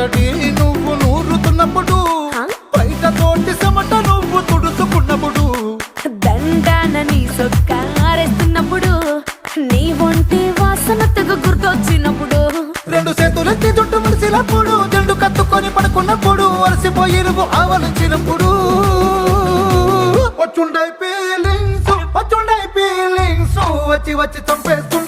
ఒకటి నువ్వు నూరుతున్నప్పుడు, బయట తోటి చెమట నువ్వు తుడుచుకున్నప్పుడు, దండాన నీ సొక్క ఆరేస్తున్నప్పుడు, నీ ఒంటి వాసన తెగ గుర్తొచ్చినప్పుడు, రెండు చేతులెత్తి జుట్టు ముడిసినప్పుడు, జండు కత్తుకొని పడుకున్నప్పుడు, అలసిపోయి నువ్వు ఆవలించినప్పుడు, వచ్చుండై ఫీలింగ్స్ వచ్చి వచ్చి చంపేస్తు